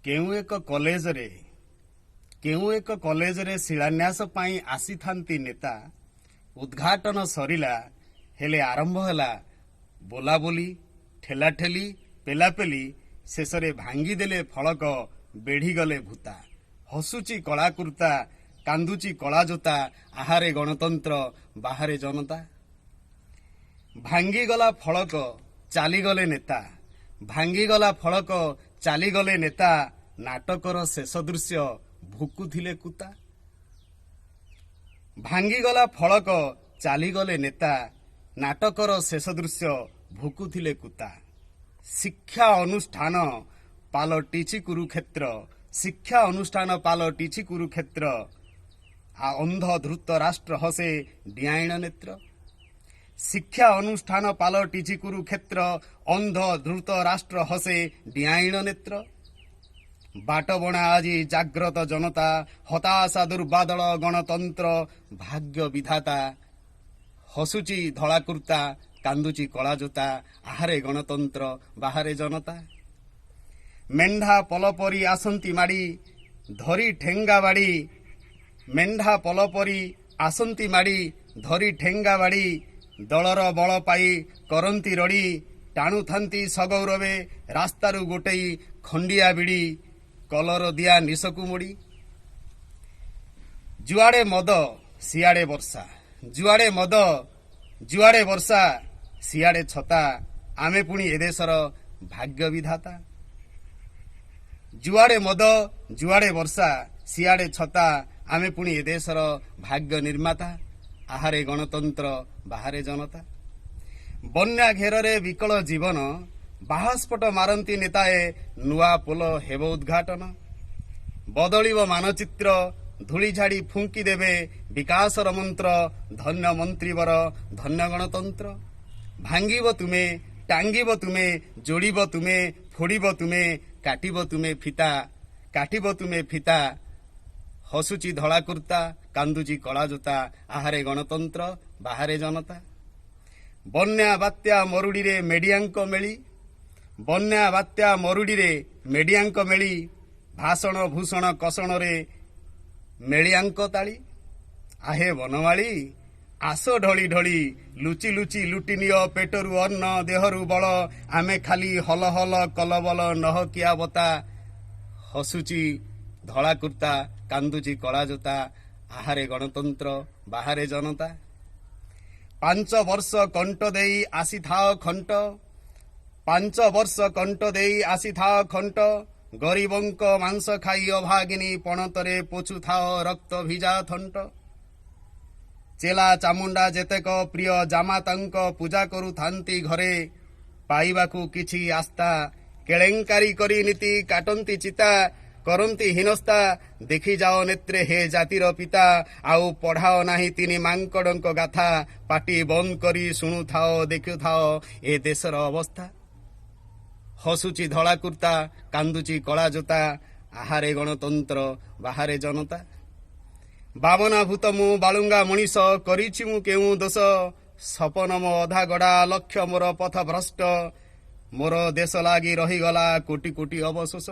केउ एक कॉलेज रे शिलान्यास पाई आसी थांती नेता उद्घाटन सरिला हेले आरंभ हैला बोला बोली ठेला ठेली पेलापेली शेषरे भांगी देले फलक बेढ़ी गले भूता हसुची कला कुर्ता कांदुची कला जोता आहारे गणतंत्र बाहारे जनता भांगी गला फलक चालीगले नेता भांगी गला फलक चालीगले नेता नाटकर शेष दृश्य भुकुथिले कुता भांगी गला फलक चालीगले नेता नाटकर शेष दृश्य भुकुथिले कुता शिक्षा अनुष्ठान पालटिछि कुरुक्षेत्र शिक्षा अनुष्ठान पालटिछि कुरुक्षेत्र आ अंध धृत राष्ट्र हसे डियाण नेत्र शिक्षा अनुष्ठान पालटिछि कुरुक्षेत्र अंध धृत राष्ट्र हसे डियाण नेत्र बाटबणा आजी जाग्रत जनता हताशा दुर्बादल गणतंत्र भाग्य विधाता हसुची धला कुर्ता कांदुची कला जोता आहारे गणतंत्र बाहारे जनता मेंढा पलपरी आसंती माड़ी धरी ठेंगा बाड़ी मेंढा पलपरी आसंती माड़ी धरी ठेंगा बाड़ी दलर बल पाई करंती रड़ी टाणुथांती सगौरवे रास्तारू गोटेई खंडिया बिड़ी कलर दिया निशकु मुड़ी जुआड़े मद सियाड़े वर्षा जुआड़े मद जुआड़े वर्षा सियाड़े छता आमे पुणी ए देशर भाग्य विधाता जुआड़े मद जुआड़े वर्षा सियाड़े छता आमे पुणी ए देशर भाग्य निर्माता आहारे गणतंत्र बाहारे जनता बन्या घेरे विकल जीवन बाहस्फोट मारंती नेताए नुआ पोल हेब उद्घाटन बदलिब मानचित्र धूली झाड़ी फुंकी देवे विकासर मंत्र धन्य मंत्रीवर धन्य गणतंत्र भांगिब तुमे टांगिब तुमे जोड़िब तुमे फोड़िब तुमे काटिब तुमे फिता हसुची धला कुर्ता कांदुची कला जोता आहारे गणतंत्र बाहारे जनता बन्या बात्या मरुड़ी रे मेडियांक मेली बन्या बात्या मरुड़ी रे मेडियांक मेली भाषण भूषण कषण रे मेलियांक ताली आहे बनमाली आस ढली ढली लुचि लुचि लुटि नियो पेटरू अन्न देहरु बल आमे खाली हल हल कलबल नह किया बता हसुची धला कुर्ता कांदुची कला जोता आहारे गणतंत्र बाहारे जनता 5 वर्ष कंट देई आसी थाओ खंट 5 वर्ष कंट देई आसी थाओ खंट गरीबंक मांस खाई अभागिनी पणतरे पोछु थाओ रक्त भिजा थंट चेला चामुंडा जेतेक प्रिय जामातांक पूजा करू थांती घरे पाइबाकू किछि आस्था केलेंकारी करी नीति काटंती चिता करंती हिनस्ता देखि जाओ नेत्रे हे जातिर पिता आउ पढ़ाओ नाही तिनी मांकड़ंक गाथा पाटी बंद करी शुणु थाओ देखु थाओ ए देशर अवस्था हसुची धला कुर्ता कांदुची कला जोता आहारे गणतंत्र बाहारे जनता बामना भूत मु बालुंगा मनीष करिछि मु केउ दोष सपन मो अधा गड़ा लक्ष्य मोर पथ भ्रष्ट मोर देश लागी रहीगला कोटी कोटी अवशोष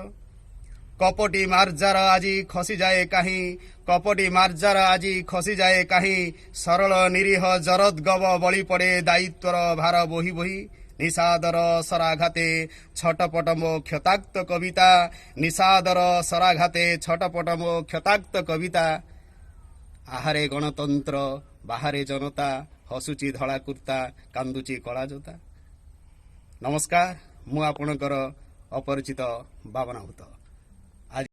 कपटी मार्जार आजी खसी जाए कहीं कपटी मार्जार आजी खसी जाए कहीं सरल निरीह जरद गव बळी पड़े दायित्वर भार बोही बोही निषादर सराघाते छटपट मो क्षताक्त कविता निषादर सराघाते छटपट मो क्षताक्त कविता आहारे गणतंत्र बाहारे जनता हसुची धला कुर्ता कांदुची कला जोता नमस्कार मु आपणकर अपरिचित बाबना भूत।